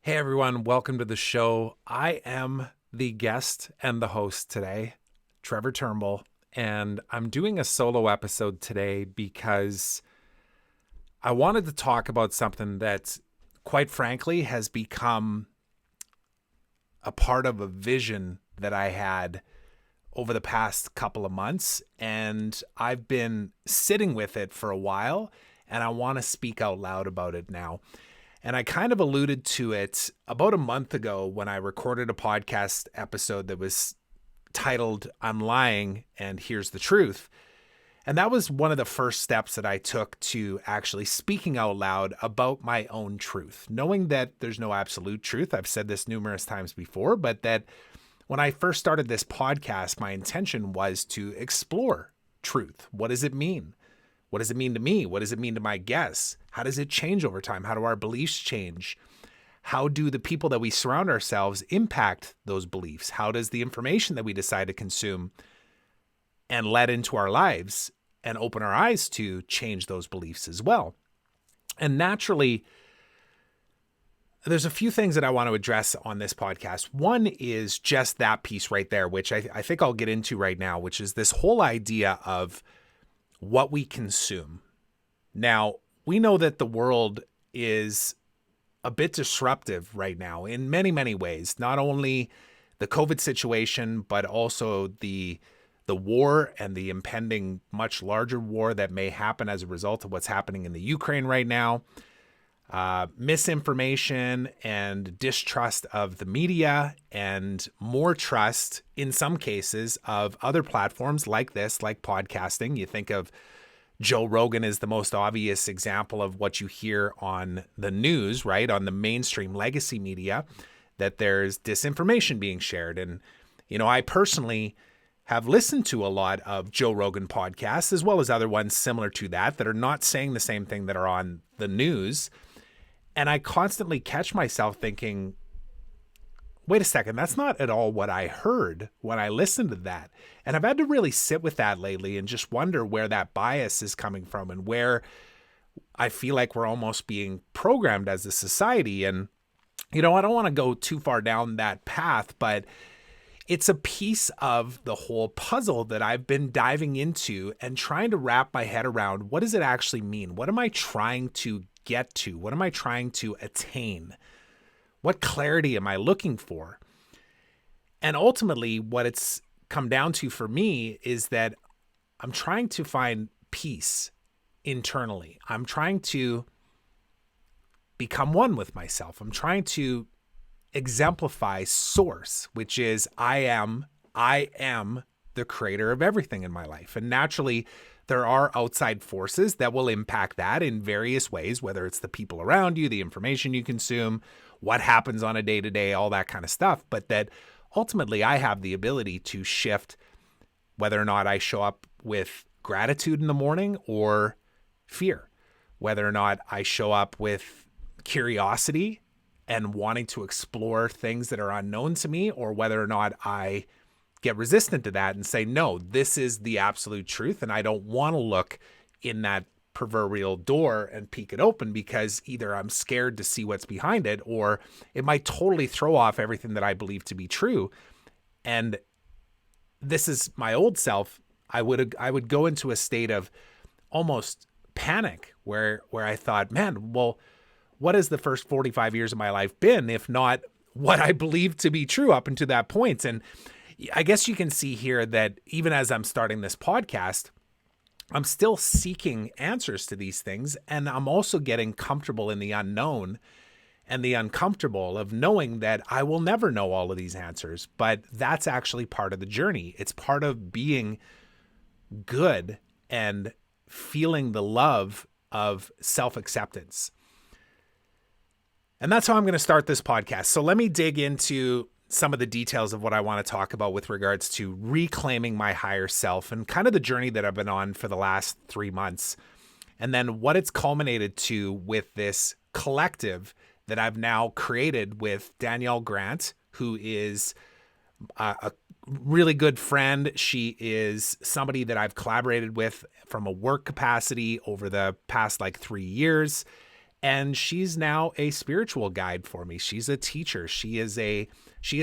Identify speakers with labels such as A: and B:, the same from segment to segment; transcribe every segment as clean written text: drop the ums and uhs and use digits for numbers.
A: Hey everyone, welcome to the show. I am the guest and the host today, Trevor Turnbull, and I'm doing a solo episode today because I wanted to talk about something that, quite frankly, has become a part of a vision that I had over the past couple of months, and I've been sitting with it for a while, and I want to speak out loud about it now. And I kind of alluded to it about a month ago when I recorded a podcast episode that was titled, "I'm Lying and Here's the Truth." And that was one of the first steps that I took to actually speaking out loud about my own truth, knowing that there's no absolute truth. I've said this numerous times before, but that when I first started this podcast, my intention was to explore truth. What does it mean? What does it mean to me? What does it mean to my guests? How does it change over time? How do our beliefs change? How do the people that we surround ourselves impact those beliefs? How does the information that we decide to consume and let into our lives and open our eyes to change those beliefs as well? And naturally, there's a few things that I want to address on this podcast. One is just that piece right there, which I think I'll get into right now, which is this whole idea of what we consume. Now, we know that the world is a bit disruptive right now in many, many ways. Not only the COVID situation, but also the war and the impending much larger war that may happen as a result of what's happening in the Ukraine right now. Misinformation and distrust of the media, and more trust in some cases of other platforms like this, like podcasting. You think of Joe Rogan is the most obvious example of what you hear on the news, right? On the mainstream legacy media, that there's disinformation being shared. And, you know, I personally have listened to a lot of Joe Rogan podcasts, as well as other ones similar to that are not saying the same thing that are on the news. And I constantly catch myself thinking, wait a second, that's not at all what I heard when I listened to that. And I've had to really sit with that lately and just wonder where that bias is coming from and where I feel like we're almost being programmed as a society. And, you know, I don't want to go too far down that path, but it's a piece of the whole puzzle that I've been diving into and trying to wrap my head around. What does it actually mean? What am I trying to get to? What am I trying to attain? What clarity am I looking for? And ultimately, what it's come down to for me is that I'm trying to find peace internally. I'm trying to become one with myself. I'm trying to exemplify source, which is I am the creator of everything in my life. And naturally, there are outside forces that will impact that in various ways, whether it's the people around you, the information you consume, what happens on a day-to-day, all that kind of stuff. But that ultimately I have the ability to shift whether or not I show up with gratitude in the morning or fear, whether or not I show up with curiosity and wanting to explore things that are unknown to me, or whether or not I get resistant to that and say, no, this is the absolute truth. And I don't want to look in that proverbial door and peek it open because either I'm scared to see what's behind it, or it might totally throw off everything that I believe to be true. And this is my old self. I would go into a state of almost panic where I thought, man, well, what has the first 45 years of my life been, if not what I believed to be true up until that point? And I guess you can see here that even as I'm starting this podcast, I'm still seeking answers to these things. And I'm also getting comfortable in the unknown and the uncomfortable of knowing that I will never know all of these answers. But that's actually part of the journey. It's part of being good and feeling the love of self-acceptance. And that's how I'm going to start this podcast. So let me dig into some of the details of what I want to talk about with regards to reclaiming my higher self and kind of the journey that I've been on for the last 3 months. And then what it's culminated to with this collective that I've now created with Danielle Grant, who is a really good friend. She is somebody that I've collaborated with from a work capacity over the past like 3 years. And she's now a spiritual guide for me. She's a teacher. She is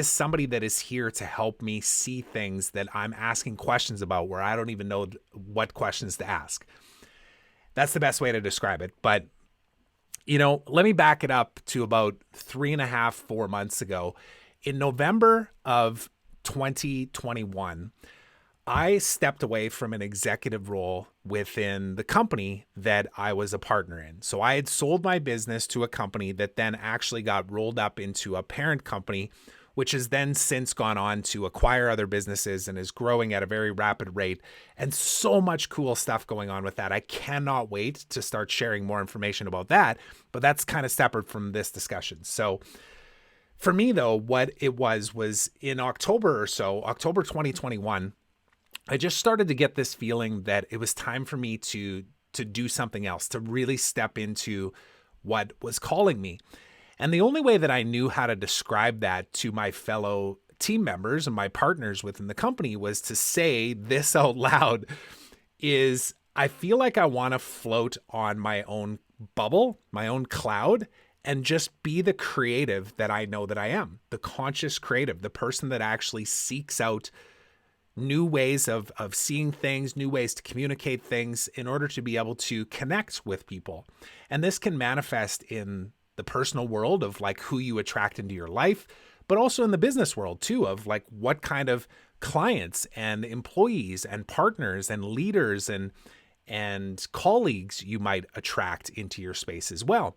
A: somebody that is here to help me see things that I'm asking questions about where I don't even know what questions to ask. That's the best way to describe it. But, let me back it up to about 3.5, 4 months ago. In November of 2021, I stepped away from an executive role within the company that I was a partner in. So I had sold my business to a company that then actually got rolled up into a parent company, which has then since gone on to acquire other businesses and is growing at a very rapid rate, and so much cool stuff going on with that. I cannot wait to start sharing more information about that, but that's kind of separate from this discussion. So for me though, what it was in October 2021, I just started to get this feeling that it was time for me to do something else, to really step into what was calling me. And the only way that I knew how to describe that to my fellow team members and my partners within the company was to say this out loud is I feel like I want to float on my own bubble, my own cloud, and just be the creative that I know that I am, the conscious creative, the person that actually seeks out new ways of seeing things, new ways to communicate things in order to be able to connect with people. And this can manifest in the personal world of like who you attract into your life, but also in the business world too, of like what kind of clients and employees and partners and leaders and colleagues you might attract into your space as well.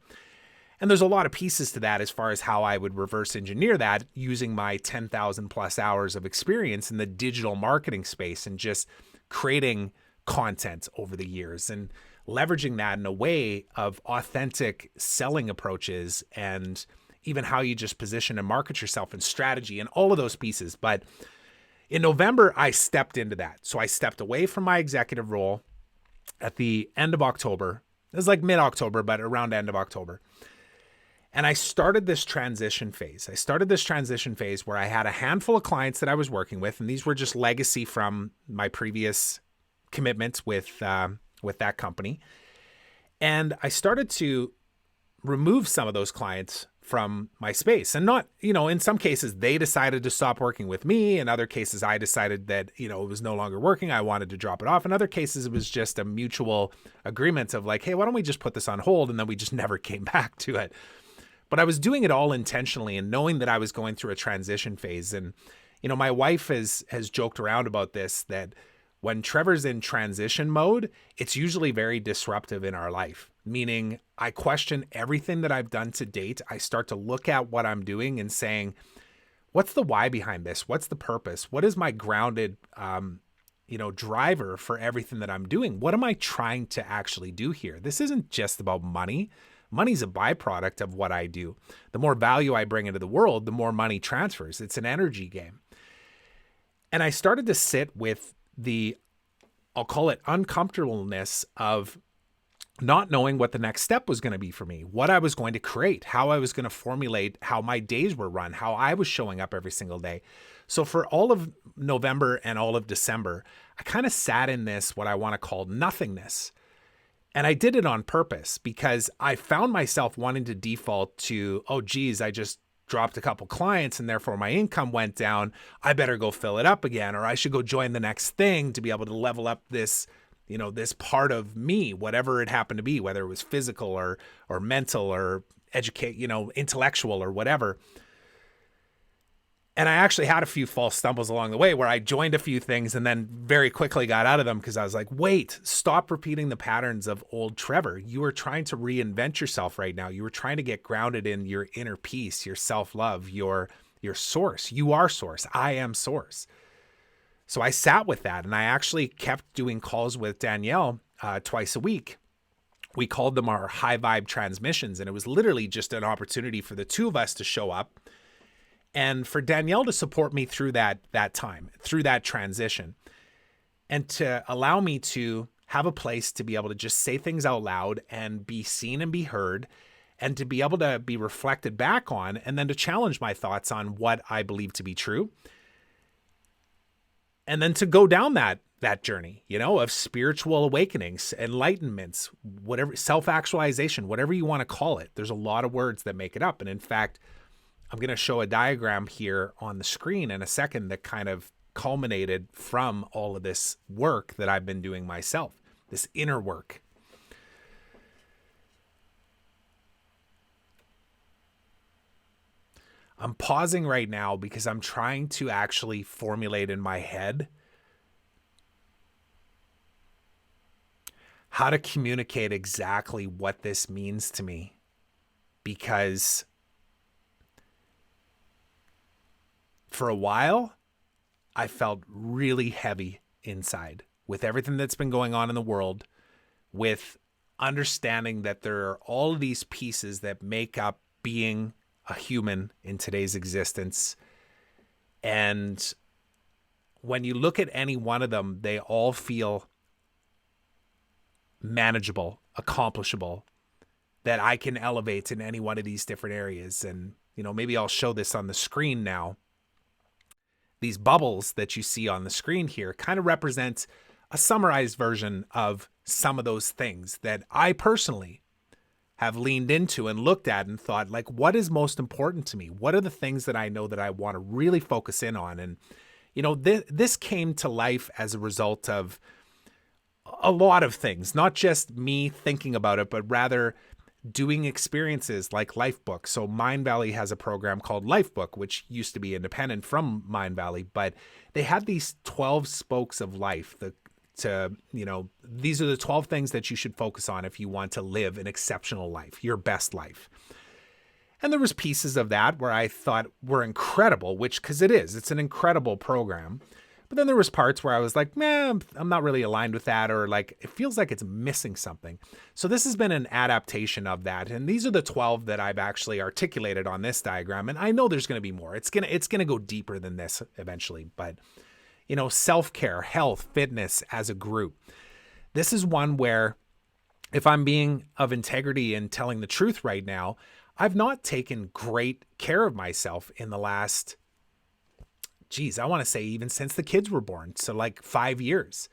A: And there's a lot of pieces to that as far as how I would reverse engineer that using my 10,000 plus hours of experience in the digital marketing space and just creating content over the years and leveraging that in a way of authentic selling approaches and even how you just position and market yourself and strategy and all of those pieces. But in November, I stepped into that. So I stepped away from my executive role at the end of October. It was like mid-October, but around end of October. And I started this transition phase. Where I had a handful of clients that I was working with, and these were just legacy from my previous commitments with that company. And I started to remove some of those clients from my space. And not, in some cases, they decided to stop working with me. In other cases, I decided that, it was no longer working. I wanted to drop it off. In other cases, it was just a mutual agreement of like, hey, why don't we just put this on hold? And then we just never came back to it. But I was doing it all intentionally and knowing that I was going through a transition phase. And, my wife has joked around about this, that when Trevor's in transition mode, it's usually very disruptive in our life, meaning I question everything that I've done to date. I start to look at what I'm doing and saying, what's the why behind this? What's the purpose? What is my grounded, driver for everything that I'm doing? What am I trying to actually do here? This isn't just about money. Money's a byproduct of what I do. The more value I bring into the world, the more money transfers. It's an energy game. And I started to sit with I'll call it uncomfortableness of not knowing what the next step was going to be for me, what I was going to create, how I was going to formulate how my days were run, how I was showing up every single day. So for all of November and all of December, I kind of sat in this, what I want to call nothingness. And I did it on purpose because I found myself wanting to default to, oh, geez, I just dropped a couple clients and therefore my income went down. I better go fill it up again, or I should go join the next thing to be able to level up this, this part of me, whatever it happened to be, whether it was physical or mental or intellectual or whatever. And I actually had a few false stumbles along the way where I joined a few things and then very quickly got out of them because I was like, wait, stop repeating the patterns of old Trevor. You are trying to reinvent yourself right now. You are trying to get grounded in your inner peace, your self-love, your source. You are source. I am source. So I sat with that and I actually kept doing calls with Danielle twice a week. We called them our high vibe transmissions. And it was literally just an opportunity for the two of us to show up and for Danielle to support me through that time, through that transition, and to allow me to have a place to be able to just say things out loud and be seen and be heard, and to be able to be reflected back on, and then to challenge my thoughts on what I believe to be true. And then to go down that journey, of spiritual awakenings, enlightenments, whatever, self-actualization, whatever you want to call it. There's a lot of words that make it up. And in fact, I'm going to show a diagram here on the screen in a second that kind of culminated from all of this work that I've been doing myself, this inner work. I'm pausing right now because I'm trying to actually formulate in my head how to communicate exactly what this means to me, because for a while, I felt really heavy inside with everything that's been going on in the world, with understanding that there are all of these pieces that make up being a human in today's existence. And when you look at any one of them, they all feel manageable, accomplishable, that I can elevate in any one of these different areas. And, maybe I'll show this on the screen now. These bubbles that you see on the screen here kind of represent a summarized version of some of those things that I personally have leaned into and looked at and thought, like, what is most important to me? What are the things that I know that I want to really focus in on? And, this came to life as a result of a lot of things, not just me thinking about it, but rather doing experiences like Lifebook. So Mindvalley has a program called Lifebook, which used to be independent from Mindvalley, but they had these 12 spokes of life. These are the 12 things that you should focus on if you want to live an exceptional life, your best life. And there was pieces of that where I thought were incredible, because it's an incredible program. But then there was parts where I was like, man, I'm not really aligned with that, or like, it feels like it's missing something. So this has been an adaptation of that. And these are the 12 that I've actually articulated on this diagram. And I know there's going to be more. It's going to go deeper than this eventually. But, self-care, health, fitness as a group. This is one where, if I'm being of integrity and telling the truth right now, I've not taken great care of myself in the last, I want to say even since the kids were born. So like 5 years.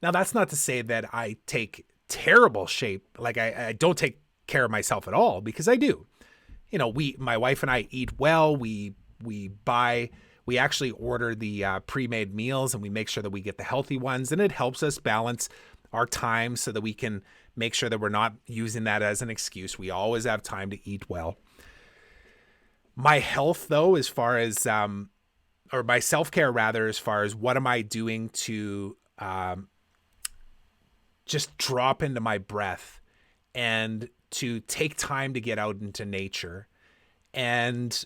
A: Now, that's not to say that I take terrible shape. Like I don't take care of myself at all, because I do. My wife and I eat well. We actually order the pre-made meals, and we make sure that we get the healthy ones, and it helps us balance our time so that we can make sure that we're not using that as an excuse. We always have time to eat well. My health, though, as far as or my self-care rather, as far as what am I doing to just drop into my breath and to take time to get out into nature and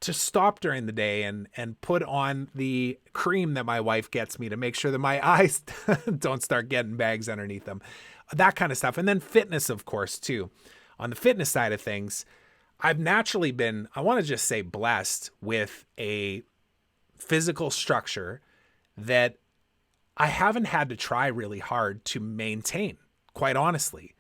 A: to stop during the day and put on the cream that my wife gets me to make sure that my eyes don't start getting bags underneath them, that kind of stuff. And then fitness, of course, too. On the fitness side of things, I've naturally been, I want to just say, blessed with a physical structure that I haven't had to try really hard to maintain, quite honestly.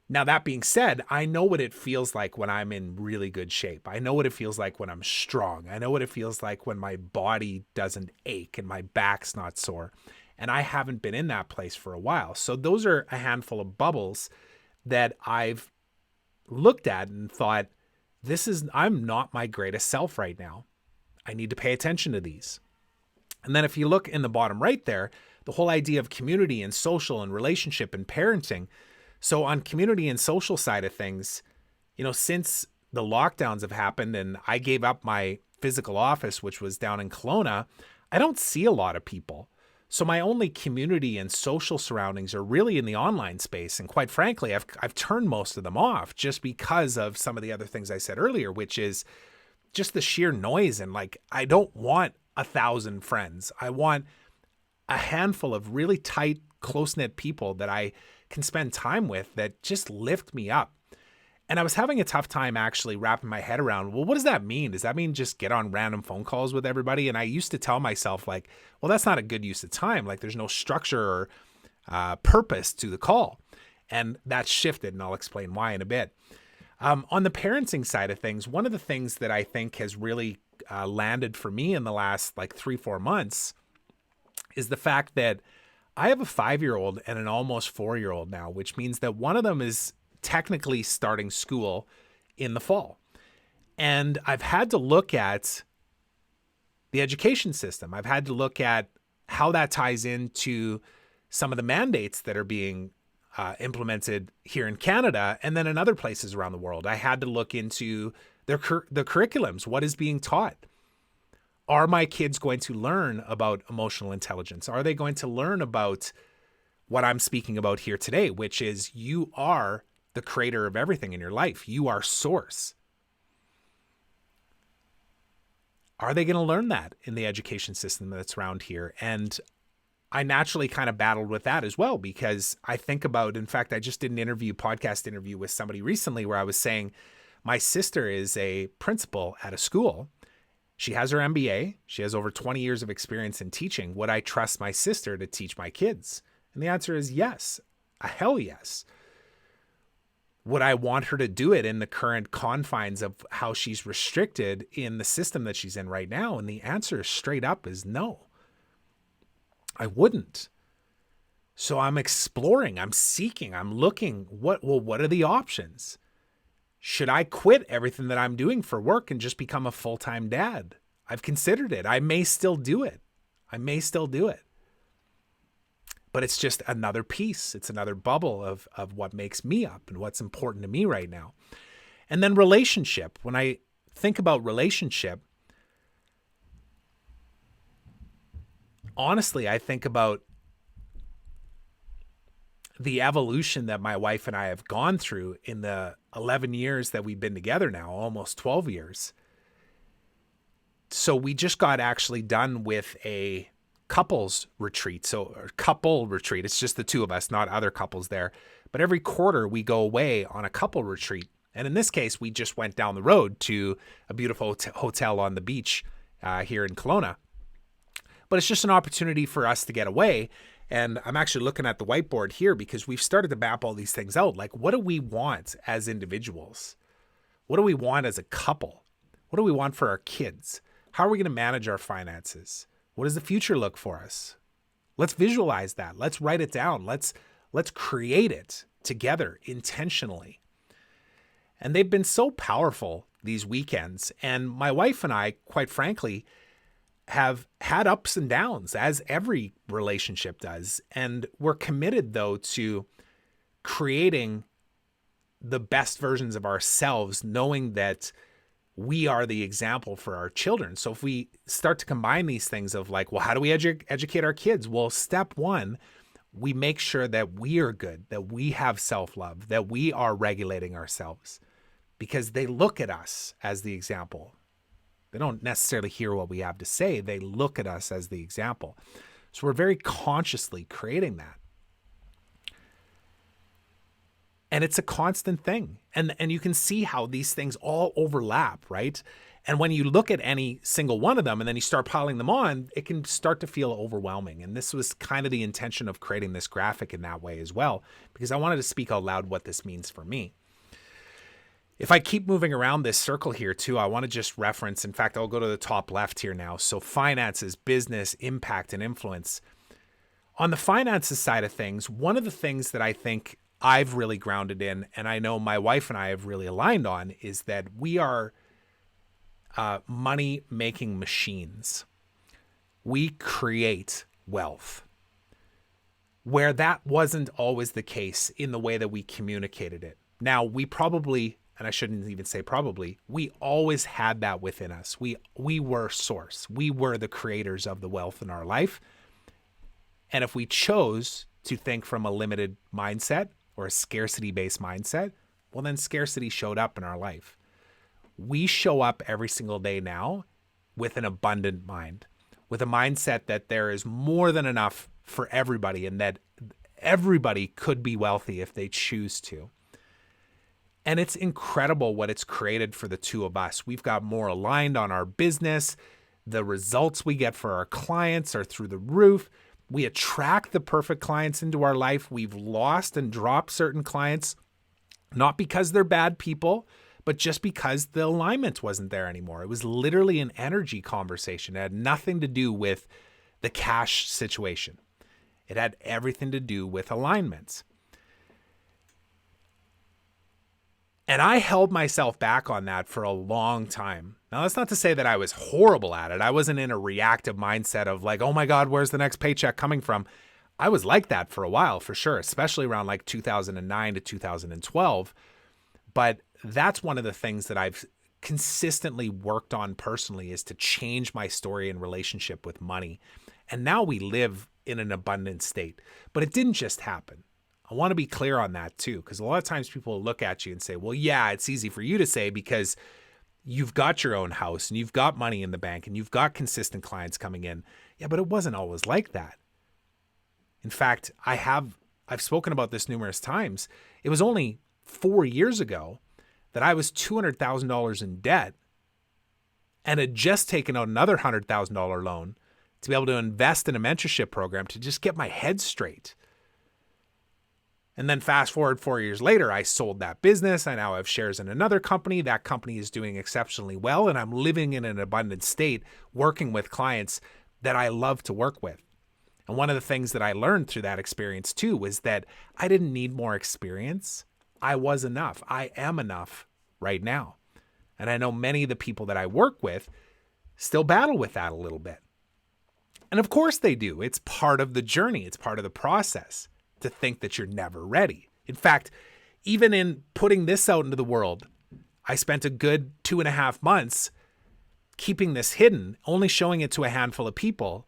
A: Now, that being said, I know what it feels like when I'm in really good shape. I know what it feels like when I'm strong. I know what it feels like when my body doesn't ache and my back's not sore. And I haven't been in that place for a while. So those are a handful of bubbles that I've looked at and thought, I'm not my greatest self right now. I need to pay attention to these. And then if you look in the bottom right there, the whole idea of community and social and relationship and parenting. So on community and social side of things, since the lockdowns have happened and I gave up my physical office, which was down in Kelowna, I don't see a lot of people. So my only community and social surroundings are really in the online space. And quite frankly, I've turned most of them off just because of some of the other things I said earlier, which is just the sheer noise. And like, I don't want 1,000 friends. I want a handful of really tight, close-knit people that I can spend time with that just lift me up. And I was having a tough time actually wrapping my head around, well, what does that mean? Does that mean just get on random phone calls with everybody? And I used to tell myself like, well, that's not a good use of time. Like there's no structure or purpose to the call. And that's shifted, and I'll explain why in a bit. On the parenting side of things, one of the things that I think has really landed for me in the last like 3-4 months is the fact that I have a 5-year-old and an almost 4-year-old now, which means that one of them is technically starting school in the fall. And I've had to look at the education system. I've had to look at how that ties into some of the mandates that are being implemented here in Canada and then in other places around the world. I had to look into the curriculums. What is being taught? Are my kids going to learn about emotional intelligence? Are they going to learn about what I'm speaking about here today, which is you are the creator of everything in your life. You are source. Are they going to learn that in the education system that's around here? And I naturally kind of battled with that as well, because I think about, in fact, I just did an podcast interview with somebody recently where I was saying my sister is a principal at a school. She has her MBA. She has over 20 years of experience in teaching. Would I trust my sister to teach my kids? And the answer is yes, a hell yes. Would I want her to do it in the current confines of how she's restricted in the system that she's in right now? And the answer straight up is no. I wouldn't. So I'm exploring, I'm seeking, I'm looking. What are the options? Should I quit everything that I'm doing for work and just become a full-time dad? I've considered it. I may still do it. But it's just another piece. It's another bubble of what makes me up and what's important to me right now. And then relationship. When I think about relationship, honestly, I think about the evolution that my wife and I have gone through in the 11 years that we've been together now, almost 12 years. So we just got actually done with a couples retreat. Couple retreat. It's just the two of us, not other couples there. But every quarter we go away on a couple retreat. And in this case, we just went down the road to a beautiful hotel on the beach here in Kelowna. But it's just an opportunity for us to get away. And I'm actually looking at the whiteboard here because we've started to map all these things out. Like, what do we want as individuals? What do we want as a couple? What do we want for our kids? How are we going to manage our finances? What does the future look for us? Let's visualize that. Let's write it down. Let's create it together intentionally. And they've been so powerful these weekends. And my wife and I, quite frankly, have had ups and downs, as every relationship does. And we're committed, though, to creating the best versions of ourselves, knowing that we are the example for our children. So if we start to combine these things of like, well, how do we educate our kids? Well, step one, we make sure that we are good, that we have self-love, that we are regulating ourselves, because they look at us as the example. They don't necessarily hear what we have to say. They look at us as the example. So we're very consciously creating that. And it's a constant thing. And you can see how these things all overlap, right? And when you look at any single one of them and then you start piling them on, it can start to feel overwhelming. And this was kind of the intention of creating this graphic in that way as well, because I wanted to speak out loud what this means for me. If I keep moving around this circle here too, I want to just reference, in fact, I'll go to the top left here now. So finances, business, impact, and influence. On the finances side of things, one of the things that I think I've really grounded in, and I know my wife and I have really aligned on, is that we are money-making machines. We create wealth, where that wasn't always the case in the way that we communicated it. Now, we probably, and I shouldn't even say probably, we always had that within us. We were source. We were the creators of the wealth in our life. And if we chose to think from a limited mindset or a scarcity-based mindset, well, then scarcity showed up in our life. We show up every single day now with an abundant mind, with a mindset that there is more than enough for everybody and that everybody could be wealthy if they choose to. And it's incredible what it's created for the two of us. We've got more aligned on our business. The results we get for our clients are through the roof. We attract the perfect clients into our life. We've lost and dropped certain clients, not because they're bad people, but just because the alignment wasn't there anymore. It was literally an energy conversation. It had nothing to do with the cash situation. It had everything to do with alignments. And I held myself back on that for a long time. Now, that's not to say that I was horrible at it. I wasn't in a reactive mindset of like, oh my God, where's the next paycheck coming from? I was like that for a while, for sure, especially around like 2009 to 2012. But that's one of the things that I've consistently worked on personally, is to change my story and relationship with money. And now we live in an abundant state, but it didn't just happen. I want to be clear on that too, because a lot of times people will look at you and say, well, yeah, it's easy for you to say because you've got your own house and you've got money in the bank and you've got consistent clients coming in. Yeah, but it wasn't always like that. In fact, I've spoken about this numerous times. It was only 4 years ago that I was $200,000 in debt and had just taken out another $100,000 loan to be able to invest in a mentorship program to just get my head straight. And then fast forward 4 years later, I sold that business. I now have shares in another company. That company is doing exceptionally well, and I'm living in an abundant state, working with clients that I love to work with. And one of the things that I learned through that experience too was that I didn't need more experience. I was enough. I am enough right now. And I know many of the people that I work with still battle with that a little bit. And of course they do. It's part of the journey. It's part of the process to think that you're never ready. In fact, even in putting this out into the world, I spent a good 2.5 months keeping this hidden, only showing it to a handful of people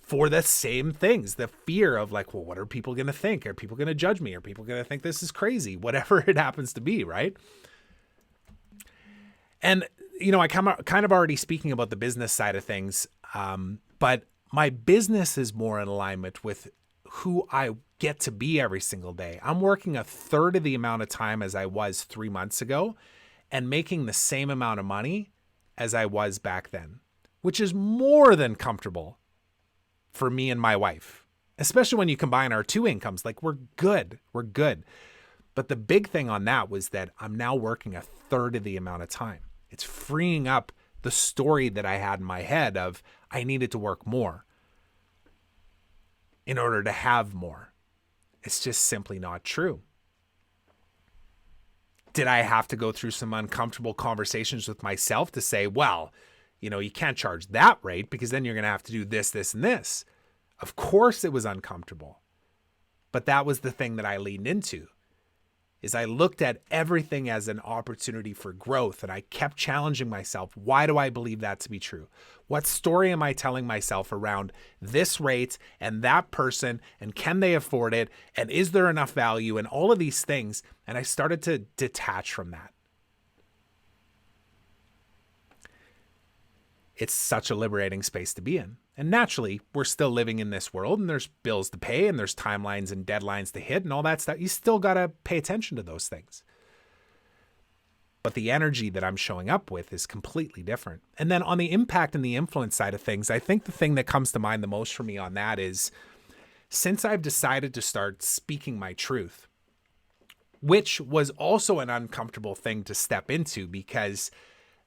A: for the same things. The fear of like, well, what are people going to think? Are people going to judge me? Are people going to think this is crazy? Whatever it happens to be, right? And, you know, I kind of already speaking about the business side of things, but my business is more in alignment with who I get to be every single day. I'm working 1/3 of the amount of time as I was 3 months ago and making the same amount of money as I was back then, which is more than comfortable for me and my wife, especially when you combine our two incomes. Like we're good. But the big thing on that was that I'm now working 1/3 of the amount of time. It's freeing up the story that I had in my head of I needed to work more in order to have more. It's just simply not true. Did I have to go through some uncomfortable conversations with myself to say, well, you know, you can't charge that rate because then you're going to have to do this, this, and this. Of course it was uncomfortable. But that was the thing that I leaned into, is I looked at everything as an opportunity for growth, and I kept challenging myself. Why do I believe that to be true? What story am I telling myself around this rate and that person, and can they afford it? And is there enough value, and all of these things? And I started to detach from that. It's such a liberating space to be in. And naturally, we're still living in this world, and there's bills to pay, and there's timelines and deadlines to hit and all that stuff. You still got to pay attention to those things. But the energy that I'm showing up with is completely different. And then on the impact and the influence side of things, I think the thing that comes to mind the most for me on that is, since I've decided to start speaking my truth, which was also an uncomfortable thing to step into, because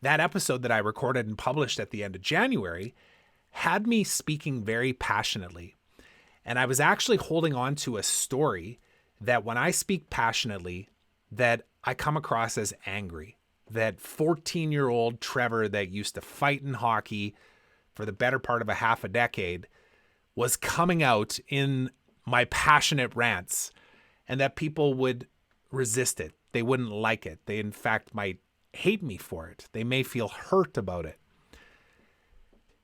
A: that episode that I recorded and published at the end of January had me speaking very passionately. And I was actually holding on to a story that when I speak passionately, that I come across as angry. That 14-year-old Trevor that used to fight in hockey for the better part of a half a decade was coming out in my passionate rants, and that people would resist it. They wouldn't like it. They, in fact, might hate me for it. They may feel hurt about it.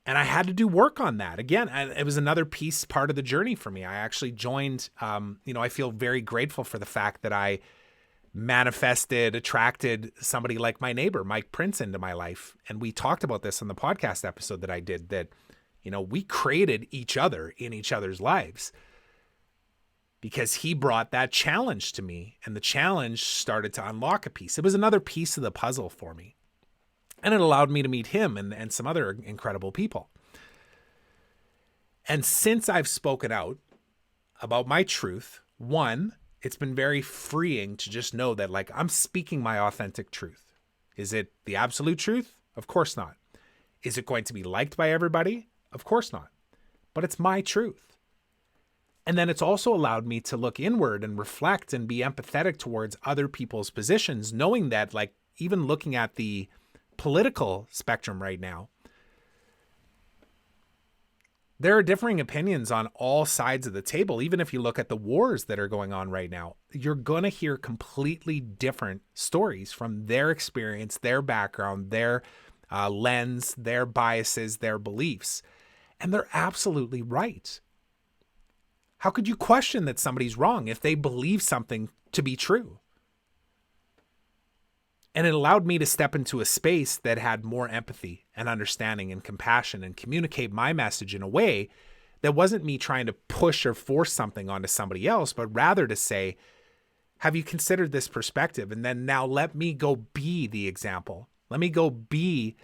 A: And I had to do work on that. Again, it was another part of the journey for me. I actually joined, I feel very grateful for the fact that I attracted somebody like my neighbor, Mike Prince, into my life. And we talked about this on the podcast episode that I did, that, we created each other in each other's lives because he brought that challenge to me, and the challenge started to unlock a piece. It was another piece of the puzzle for me. And it allowed me to meet him and some other incredible people. And since I've spoken out about my truth, one, it's been very freeing to just know that, like, I'm speaking my authentic truth. Is it the absolute truth? Of course not. Is it going to be liked by everybody? Of course not. But it's my truth. And then it's also allowed me to look inward and reflect and be empathetic towards other people's positions, knowing that, like, even looking at the political spectrum right now, there are differing opinions on all sides of the table. Even if you look at the wars that are going on right now, you're going to hear completely different stories from their experience, their background, their lens, their biases, their beliefs. And they're absolutely right. How could you question that somebody's wrong if they believe something to be true? And it allowed me to step into a space that had more empathy and understanding and compassion and communicate my message in a way that wasn't me trying to push or force something onto somebody else, but rather to say, have you considered this perspective? And then now let me go be the example. Let me go be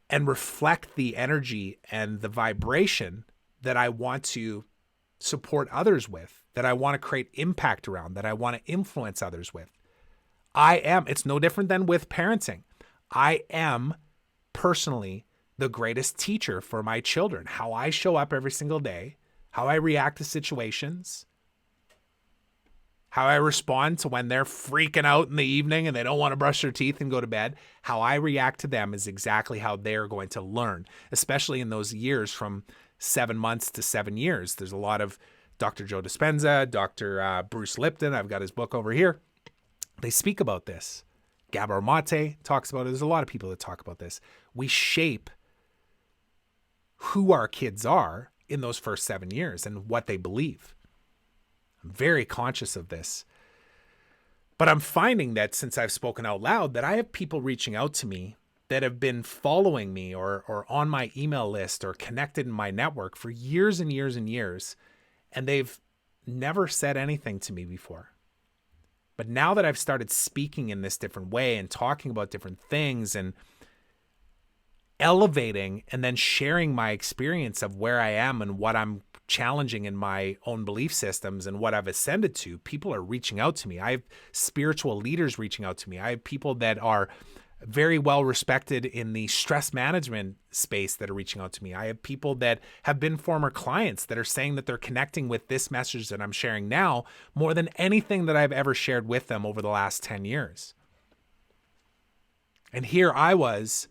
A: and reflect the energy and the vibration that I want to support others with, that I want to create impact around, that I want to influence others with. It's no different than with parenting. I am personally the greatest teacher for my children. How I show up every single day, how I react to situations, how I respond to when they're freaking out in the evening and they don't want to brush their teeth and go to bed. How I react to them is exactly how they're going to learn, especially in those years from 7 months to 7 years. There's a lot of Dr. Joe Dispenza, Dr. Bruce Lipton. I've got his book over here. They speak about this. Gabor Mate talks about it. There's a lot of people that talk about this. We shape who our kids are in those first 7 years and what they believe. I'm very conscious of this. But I'm finding that since I've spoken out loud, that I have people reaching out to me that have been following me or on my email list or connected in my network for years and years and years, and they've never said anything to me before. But now that I've started speaking in this different way and talking about different things and elevating and then sharing my experience of where I am and what I'm challenging in my own belief systems and what I've ascended to, people are reaching out to me. I have spiritual leaders reaching out to me. I have people that are very well respected in the stress management space that are reaching out to me. I have people that have been former clients that are saying that they're connecting with this message that I'm sharing now more than anything that I've ever shared with them over the last 10 years. And here I was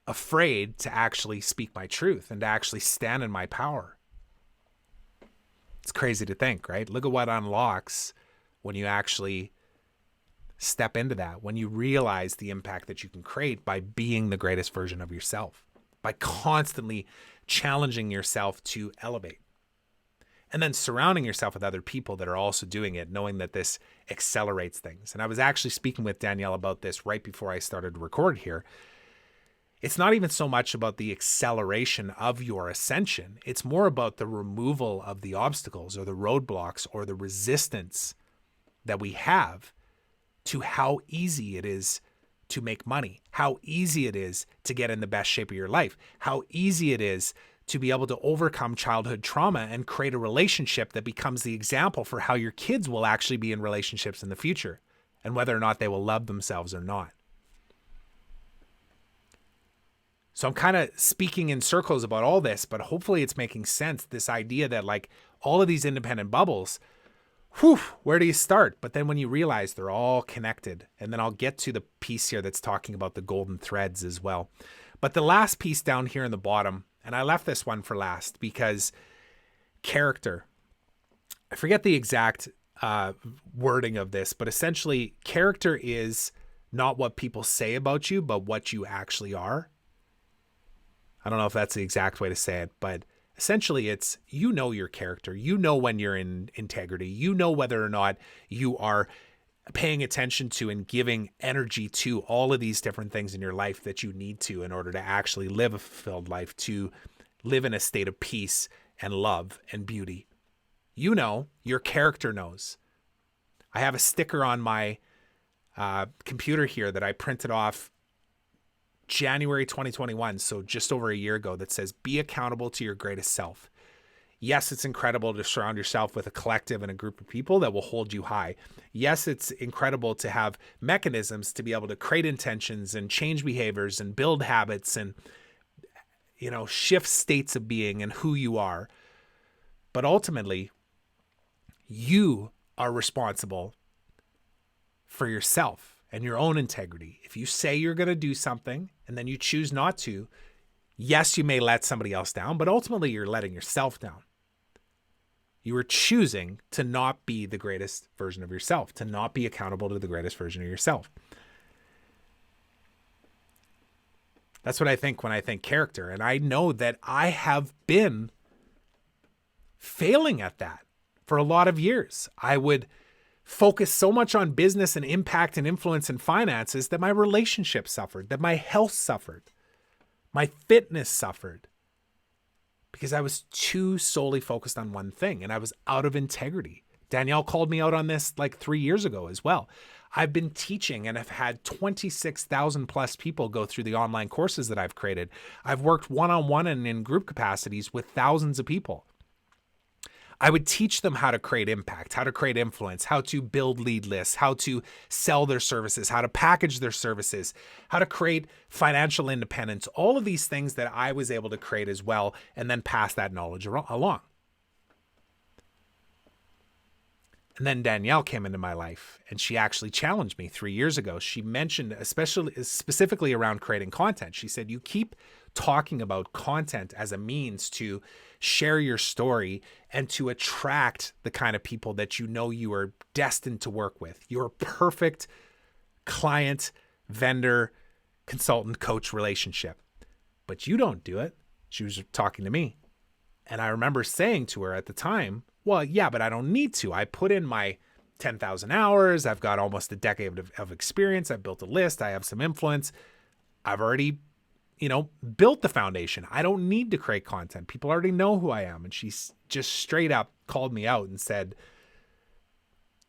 A: afraid to actually speak my truth and to actually stand in my power. It's crazy to think, right? Look at what unlocks when you actually step into that, when you realize the impact that you can create by being the greatest version of yourself, by constantly challenging yourself to elevate. And then surrounding yourself with other people that are also doing it, knowing that this accelerates things. And I was actually speaking with Danielle about this right before I started to record here. It's not even so much about the acceleration of your ascension. It's more about the removal of the obstacles or the roadblocks or the resistance that we have to how easy it is to make money, how easy it is to get in the best shape of your life, how easy it is to be able to overcome childhood trauma and create a relationship that becomes the example for how your kids will actually be in relationships in the future and whether or not they will love themselves or not. So I'm kind of speaking in circles about all this, but hopefully it's making sense. This idea that like all of these independent bubbles, where do you start? But then when you realize they're all connected, and then I'll get to the piece here that's talking about the golden threads as well. But the last piece down here in the bottom, and I left this one for last because character, I forget the exact wording of this, but essentially character is not what people say about you, but what you actually are. I don't know if that's the exact way to say it, but essentially it's, you know, your character, you know, when you're in integrity, you know, whether or not you are paying attention to and giving energy to all of these different things in your life that you need to in order to actually live a fulfilled life, to live in a state of peace and love and beauty. You know, your character knows. I have a sticker on my computer here that I printed off January 2021, so just over a year ago, that says, be accountable to your greatest self. Yes, it's incredible to surround yourself with a collective and a group of people that will hold you high. Yes, it's incredible to have mechanisms to be able to create intentions and change behaviors and build habits and, shift states of being and who you are. But ultimately, you are responsible for yourself and your own integrity. If you say you're going to do something and then you choose not to, yes, you may let somebody else down, but ultimately you're letting yourself down. You are choosing to not be the greatest version of yourself, to not be accountable to the greatest version of yourself. That's what I think when I think character. And I know that I have been failing at that for a lot of years. I would focus so much on business and impact and influence and finances that my relationship suffered, that my health suffered, my fitness suffered, because I was too solely focused on one thing and I was out of integrity. Danielle called me out on this like 3 years ago as well. I've been teaching and have had 26,000 plus people go through the online courses that I've created. I've worked one-on-one and in group capacities with thousands of people. I would teach them how to create impact, how to create influence, how to build lead lists, how to sell their services, how to package their services, how to create financial independence, all of these things that I was able to create as well, and then pass that knowledge along. And then Danielle came into my life and she actually challenged me 3 years ago. She mentioned, specifically around creating content. She said, you keep talking about content as a means to share your story and to attract the kind of people that you know you are destined to work with. Your perfect client, vendor, consultant, coach relationship. But you don't do it. She was talking to me. And I remember saying to her at the time, well, yeah, but I don't need to. I put in my 10,000 hours. I've got almost a decade of experience. I've built a list. I have some influence. I've already, built the foundation. I don't need to create content. People already know who I am. And she just straight up called me out and said,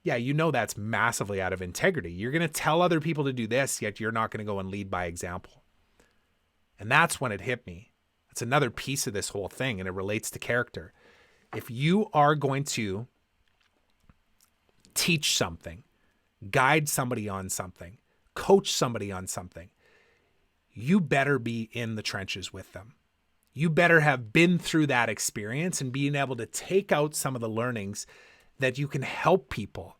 A: yeah, that's massively out of integrity. You're going to tell other people to do this, yet you're not going to go and lead by example. And that's when it hit me. It's another piece of this whole thing, and it relates to character. If you are going to teach something, guide somebody on something, coach somebody on something, you better be in the trenches with them. You better have been through that experience and being able to take out some of the learnings that you can help people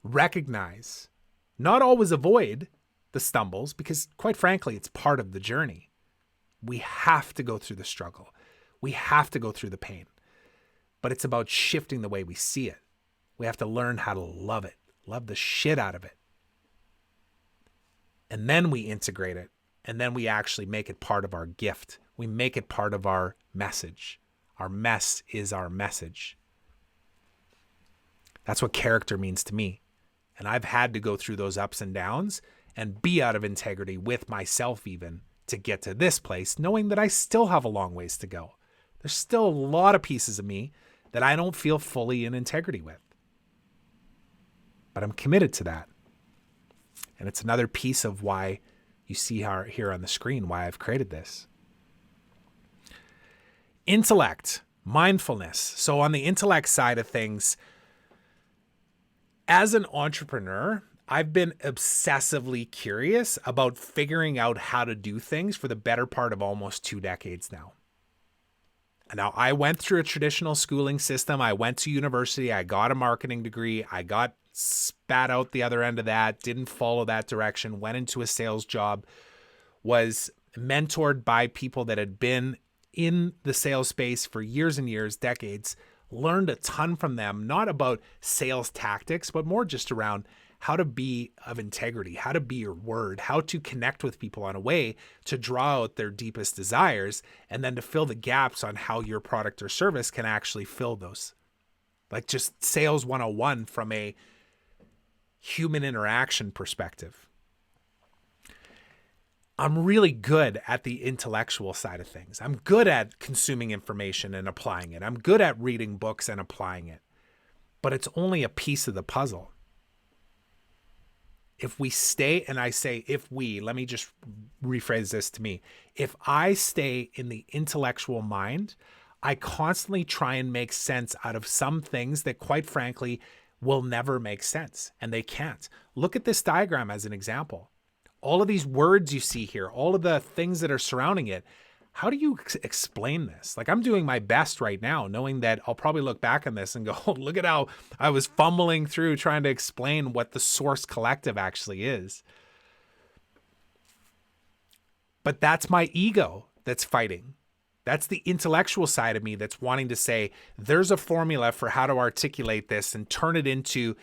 A: recognize, not always avoid the stumbles, because quite frankly, it's part of the journey. We have to go through the struggle. We have to go through the pain. But it's about shifting the way we see it. We have to learn how to love it, love the shit out of it. And then we integrate it. And then we actually make it part of our gift. We make it part of our message. Our mess is our message. That's what character means to me. And I've had to go through those ups and downs and be out of integrity with myself even to get to this place, knowing that I still have a long ways to go. There's still a lot of pieces of me that I don't feel fully in integrity with. But I'm committed to that. And it's another piece of why you see here on the screen why I've created this. Intellect, mindfulness. So on the intellect side of things, as an entrepreneur, I've been obsessively curious about figuring out how to do things for the better part of almost 2 decades now. Now, I went through a traditional schooling system. I went to university. I got a marketing degree. I got spat out the other end of that, didn't follow that direction, went into a sales job, was mentored by people that had been in the sales space for years and years, decades, learned a ton from them, not about sales tactics, but more just around how to be of integrity, how to be your word, how to connect with people on a way to draw out their deepest desires, and then to fill the gaps on how your product or service can actually fill those. Like just sales 101 from a human interaction perspective. I'm really good at the intellectual side of things. I'm good at consuming information and applying it. I'm good at reading books and applying it. But it's only a piece of the puzzle. If we stay, and I say let me just rephrase this to me. If I stay in the intellectual mind, I constantly try and make sense out of some things that, quite frankly, will never make sense, and they can't. Look at this diagram as an example. All of these words you see here, all of the things that are surrounding it, how do you explain this? Like, I'm doing my best right now, knowing that I'll probably look back on this and go, oh, look at how I was fumbling through trying to explain what the source collective actually is. But that's my ego that's fighting. That's the intellectual side of me that's wanting to say, there's a formula for how to articulate this and turn it into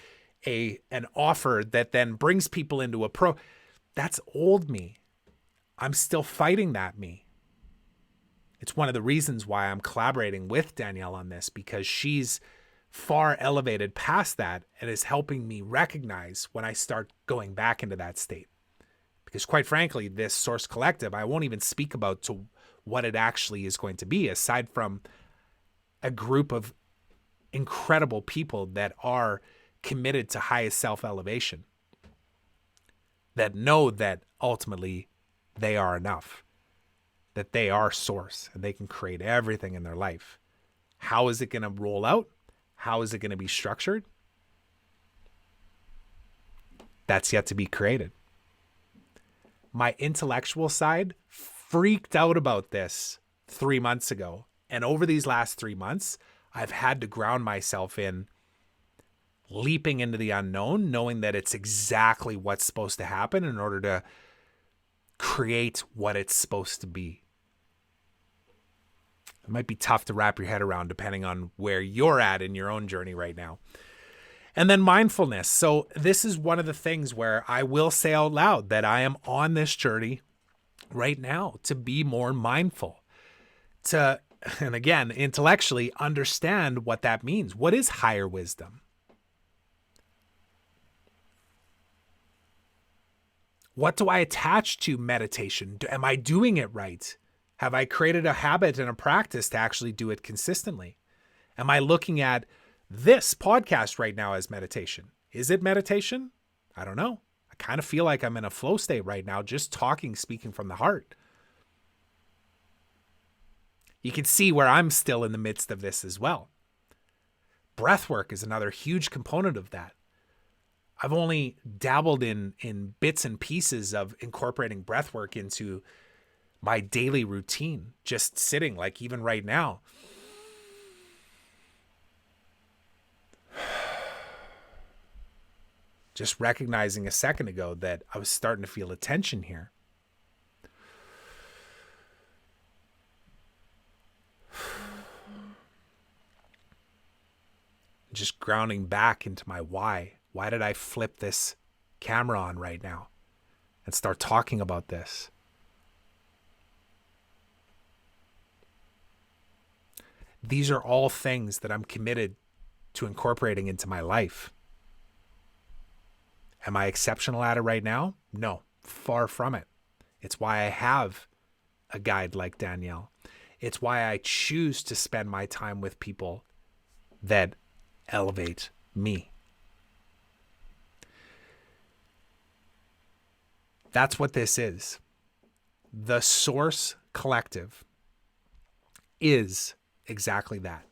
A: an offer that then brings people into a pro. That's old me. I'm still fighting that me. It's one of the reasons why I'm collaborating with Danielle on this, because she's far elevated past that and is helping me recognize when I start going back into that state. Because quite frankly, this source collective, I won't even speak about to what it actually is going to be, aside from a group of incredible people that are committed to highest self-elevation, that know that ultimately they are enough, that they are source and they can create everything in their life. How is it going to roll out? How is it going to be structured? That's yet to be created. My intellectual side freaked out about this 3 months ago. And over these last 3 months, I've had to ground myself in leaping into the unknown, knowing that it's exactly what's supposed to happen in order to create what it's supposed to be. It might be tough to wrap your head around depending on where you're at in your own journey right now. And then mindfulness. So this is one of the things where I will say out loud that I am on this journey right now to be more mindful, to, and again, intellectually understand what that means. What is higher wisdom? What do I attach to meditation? Am I doing it right? Have I created a habit and a practice to actually do it consistently? Am I looking at this podcast right now as meditation? Is it meditation? I don't know. I kind of feel like I'm in a flow state right now, just talking, speaking from the heart. You can see where I'm still in the midst of this as well. Breath work is another huge component of that. I've only dabbled in bits and pieces of incorporating breath work into my daily routine, just sitting, like even right now. Just recognizing a second ago that I was starting to feel a tension here. Just grounding back into my why. Why did I flip this camera on right now and start talking about this? These are all things that I'm committed to incorporating into my life. Am I exceptional at it right now? No, far from it. It's why I have a guide like Danielle. It's why I choose to spend my time with people that elevate me. That's what this is. The Source Collective is exactly that.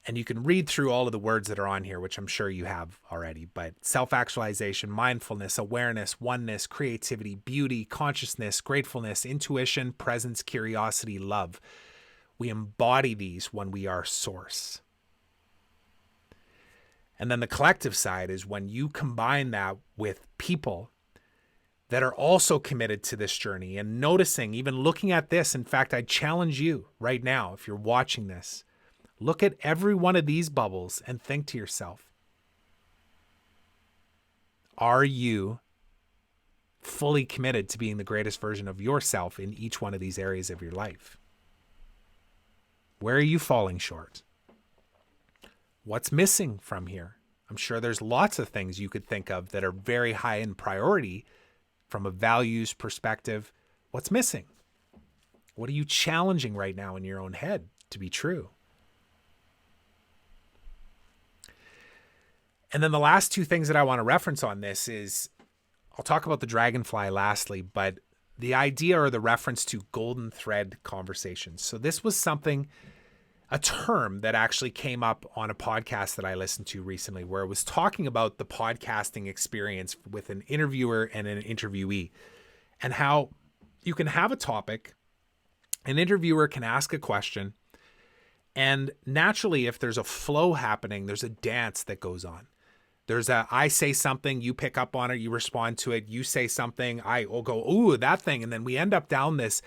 A: And you can read through all of the words that are on here, which I'm sure you have already, but self-actualization, mindfulness, awareness, oneness, creativity, beauty, consciousness, gratefulness, intuition, presence, curiosity, love. We embody these when we are source. And then the collective side is when you combine that with people that are also committed to this journey and noticing, even looking at this. In fact, I challenge you right now, if you're watching this, look at every one of these bubbles and think to yourself, are you fully committed to being the greatest version of yourself in each one of these areas of your life? Where are you falling short? What's missing from here? I'm sure there's lots of things you could think of that are very high in priority from a values perspective. What's missing? What are you challenging right now in your own head to be true? And then the last two things that I want to reference on this is, I'll talk about the dragonfly lastly, but the idea or the reference to golden thread conversations. So this was a term that actually came up on a podcast that I listened to recently, where it was talking about the podcasting experience with an interviewer and an interviewee, and how you can have a topic, an interviewer can ask a question, and naturally, if there's a flow happening, there's a dance that goes on. I say something, you pick up on it, you respond to it, you say something, I will go, ooh, that thing. And then we end up down this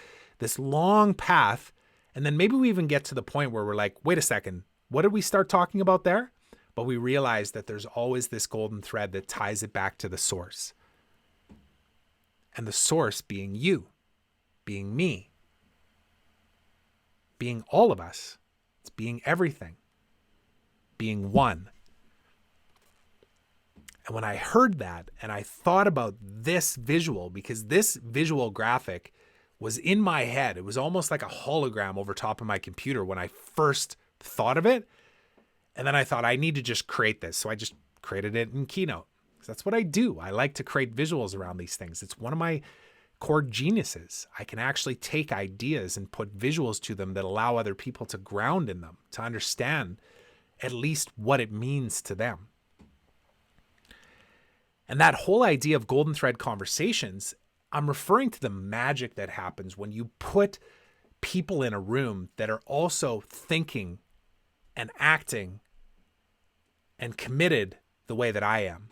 A: long path. And then maybe we even get to the point where we're like, wait a second, what did we start talking about there? But we realize that there's always this golden thread that ties it back to the source. And the source being you, being me, being all of us. It's being everything, being one. And when I heard that and I thought about this visual, because this visual graphic was in my head, it was almost like a hologram over top of my computer when I first thought of it. And then I thought, I need to just create this. So I just created it in Keynote. Because that's what I do. I like to create visuals around these things. It's one of my core geniuses. I can actually take ideas and put visuals to them that allow other people to ground in them, to understand at least what it means to them. And that whole idea of golden thread conversations, I'm referring to the magic that happens when you put people in a room that are also thinking and acting and committed the way that I am.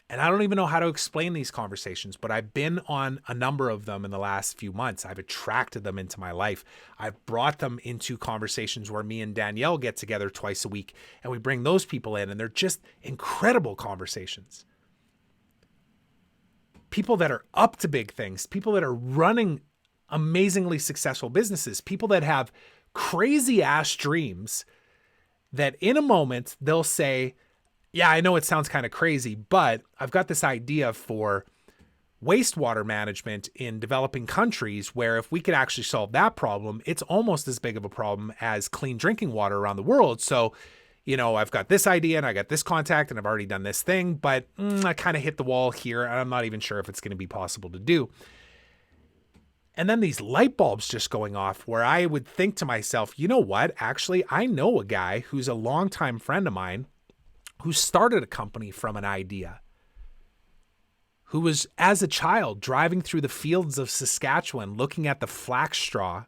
A: And I don't even know how to explain these conversations, but I've been on a number of them in the last few months. I've attracted them into my life. I've brought them into conversations where me and Danielle get together twice a week, and we bring those people in, and they're just incredible conversations. People that are up to big things, people that are running amazingly successful businesses, people that have crazy ass dreams that in a moment they'll say, yeah, I know it sounds kind of crazy, but I've got this idea for wastewater management in developing countries where if we could actually solve that problem, it's almost as big of a problem as clean drinking water around the world. So, I've got this idea and I got this contact and I've already done this thing, but I kind of hit the wall here and I'm not even sure if it's going to be possible to do. And then these light bulbs just going off where I would think to myself, you know what? Actually, I know a guy who's a longtime friend of mine who started a company from an idea, who was, as a child, driving through the fields of Saskatchewan, looking at the flax straw.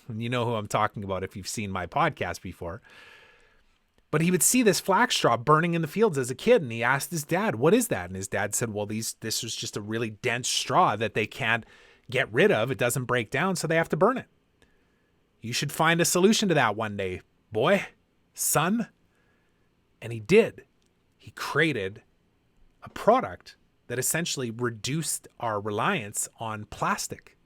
A: And you know who I'm talking about if you've seen my podcast before. But he would see this flax straw burning in the fields as a kid, and he asked his dad, what is that? And his dad said, well, this is just a really dense straw that they can't get rid of. It doesn't break down, so they have to burn it. You should find a solution to that one day, boy, son. And he did. He created a product that essentially reduced our reliance on plastic.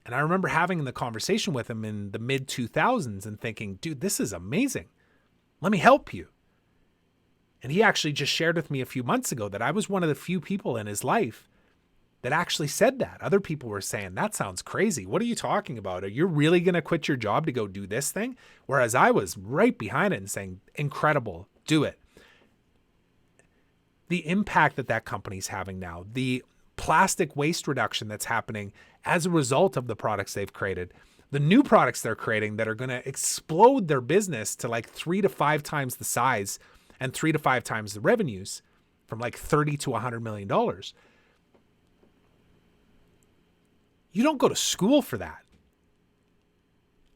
A: And I remember having the conversation with him in the mid 2000s and thinking, dude, this is amazing. Let me help you. And he actually just shared with me a few months ago that I was one of the few people in his life that actually said that. Other people were saying, that sounds crazy. What are you talking about? Are you really going to quit your job to go do this thing? Whereas I was right behind it and saying, incredible, do it. The impact that company's having now, the plastic waste reduction that's happening as a result of the products they've created, the new products they're creating that are going to explode their business to like 3 to 5 times the size and 3 to 5 times the revenues, from like $30 to $100 million. You don't go to school for that.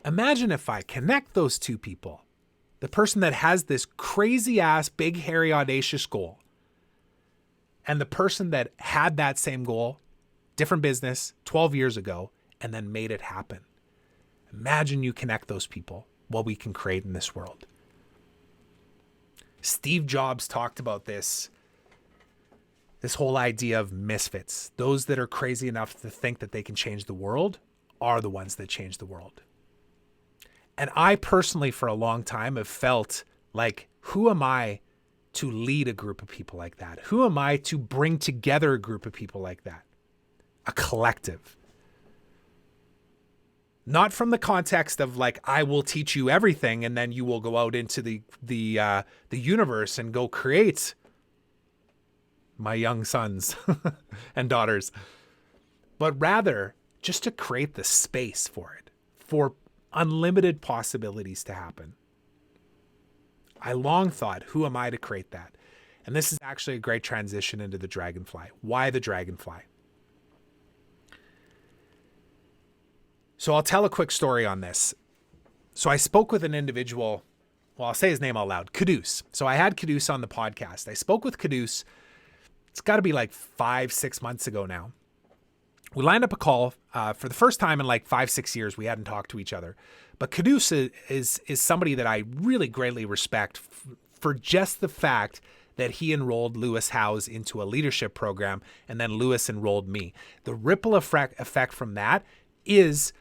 A: Imagine if I connect those two people, the person that has this crazy ass, big, hairy, audacious goal, and the person that had that same goal, different business, 12 years ago, and then made it happen. Imagine you connect those people, what we can create in this world. Steve Jobs talked about this whole idea of misfits. Those that are crazy enough to think that they can change the world are the ones that change the world. And I personally, for a long time, have felt like, who am I to lead a group of people like that? Who am I to bring together a group of people like that? A collective. Not from the context of like, I will teach you everything and then you will go out into the universe and go create my young sons and daughters. but rather just to create the space for it, for unlimited possibilities to happen. I long thought, who am I to create that? And this is actually a great transition into the dragonfly. Why the dragonfly? So I'll tell a quick story on this. So I spoke with an individual, well, I'll say his name out loud, Caduce. So I had Caduce on the podcast. I spoke with Caduce, it's got to be like 5-6 months ago now. We lined up a call for the first time in like 5-6 years. We hadn't talked to each other. But Caduce is somebody that I really greatly respect for just the fact that he enrolled Lewis Howes into a leadership program, and then Lewis enrolled me. The ripple effect from that is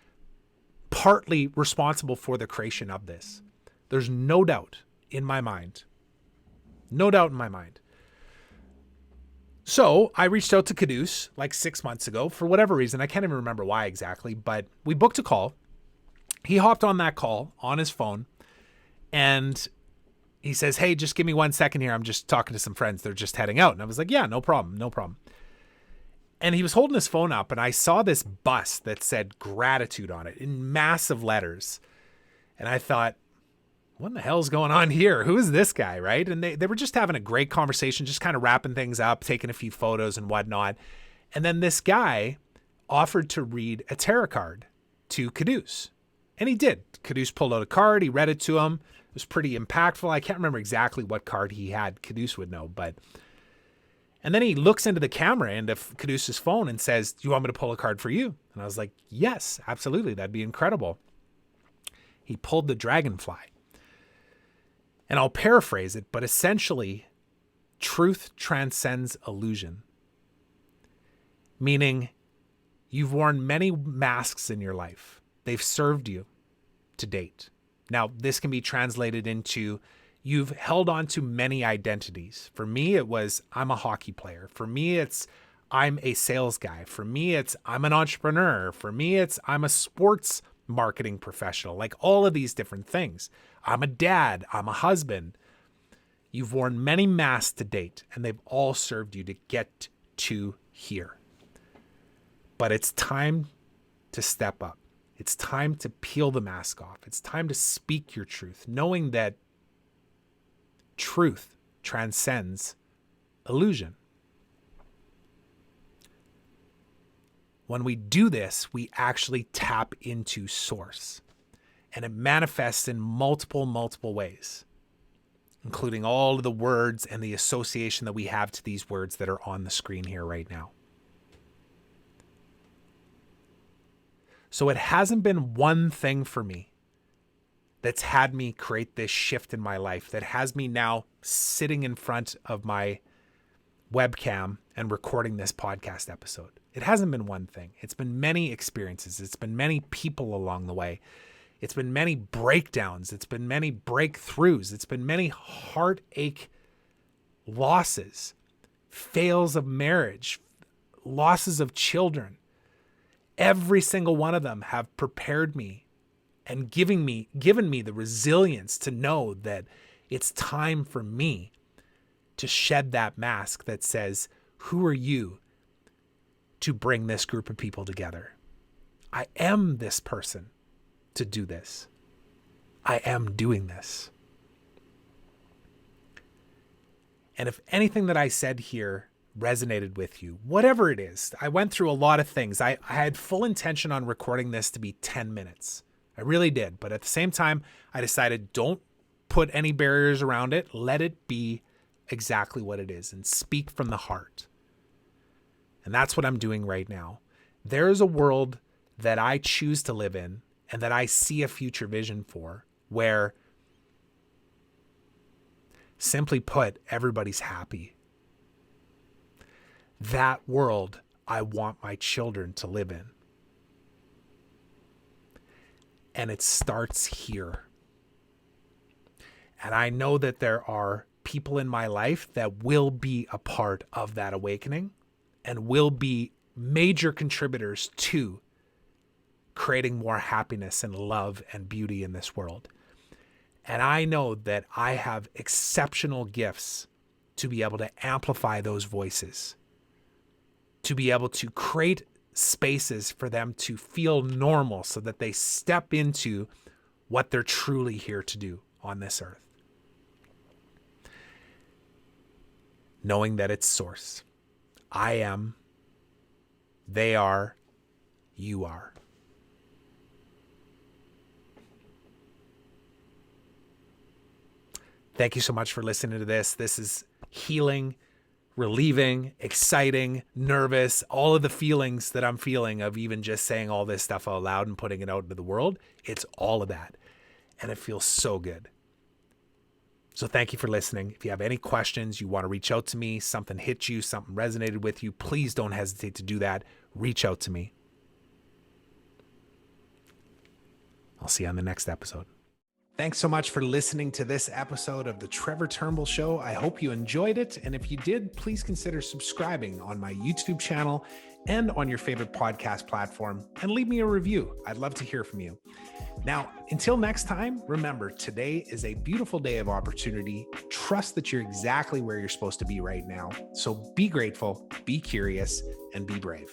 A: partly responsible for the creation of this. There's no doubt in my mind. No doubt in my mind. So I reached out to Caduce like 6 months ago for whatever reason. I can't even remember why exactly, but we booked a call. He hopped on that call on his phone and he says, "Hey, just give me 1 second here. I'm just talking to some friends. They're just heading out." And I was like, "Yeah, no problem. No problem." And he was holding his phone up and I saw this bus that said gratitude on it in massive letters. And I thought, what in the hell's going on here? Who is this guy, right? And they were just having a great conversation, just kind of wrapping things up, taking a few photos and whatnot. And then this guy offered to read a tarot card to Caduce. And he did. Caduce pulled out a card. He read it to him. It was pretty impactful. I can't remember exactly what card he had. Caduce would know, but... And then he looks into the camera into Caduce's phone and says, "Do you want me to pull a card for you?" And I was like, "Yes, absolutely. That'd be incredible." He pulled the dragonfly. And I'll paraphrase it, but essentially, truth transcends illusion. Meaning, you've worn many masks in your life. They've served you to date. Now, this can be translated into you've held on to many identities. For me, it was I'm a hockey player. For me, it's I'm a sales guy. For me, it's I'm an entrepreneur. For me, it's I'm a sports marketing professional. Like all of these different things. I'm a dad. I'm a husband. You've worn many masks to date, and they've all served you to get to here. But it's time to step up. It's time to peel the mask off. It's time to speak your truth, knowing that truth transcends illusion. When we do this, we actually tap into source. And it manifests in multiple ways, including all of the words and the association that we have to these words that are on the screen here right now. So it hasn't been one thing for me that's had me create this shift in my life, that has me now sitting in front of my webcam and recording this podcast episode. It hasn't been one thing. It's been many experiences. It's been many people along the way. It's been many breakdowns. It's been many breakthroughs. It's been many heartache losses, fails of marriage, losses of children. Every single one of them have prepared me and given me the resilience to know that it's time for me to shed that mask that says, who are you to bring this group of people together? I am this person to do this. I am doing this. And if anything that I said here resonated with you, whatever it is, I went through a lot of things. I had full intention on recording this to be 10 minutes. I really did. But at the same time, I decided don't put any barriers around it. Let it be exactly what it is and speak from the heart. And that's what I'm doing right now. There is a world that I choose to live in and that I see a future vision for where, simply put, everybody's happy. That world I want my children to live in. And it starts here. And I know that there are people in my life that will be a part of that awakening and will be major contributors to creating more happiness and love and beauty in this world. And I know that I have exceptional gifts to be able to amplify those voices, to be able to create spaces for them to feel normal so that they step into what they're truly here to do on this earth. Knowing that it's source. I am, they are, you are. Thank you so much for listening to this. This is healing, relieving, exciting, nervous, all of the feelings that I'm feeling of even just saying all this stuff out loud and putting it out into the world. It's all of that. And it feels so good. So thank you for listening. If you have any questions, you want to reach out to me, something hit you, something resonated with you, please don't hesitate to do that. Reach out to me. I'll see you on the next episode. Thanks so much for listening to this episode of the Trevor Turnbull Show. I hope you enjoyed it. And if you did, please consider subscribing on my YouTube channel and on your favorite podcast platform, and leave me a review. I'd love to hear from you. Now, until next time, remember, today is a beautiful day of opportunity. Trust that you're exactly where you're supposed to be right now. So be grateful, be curious, and be brave.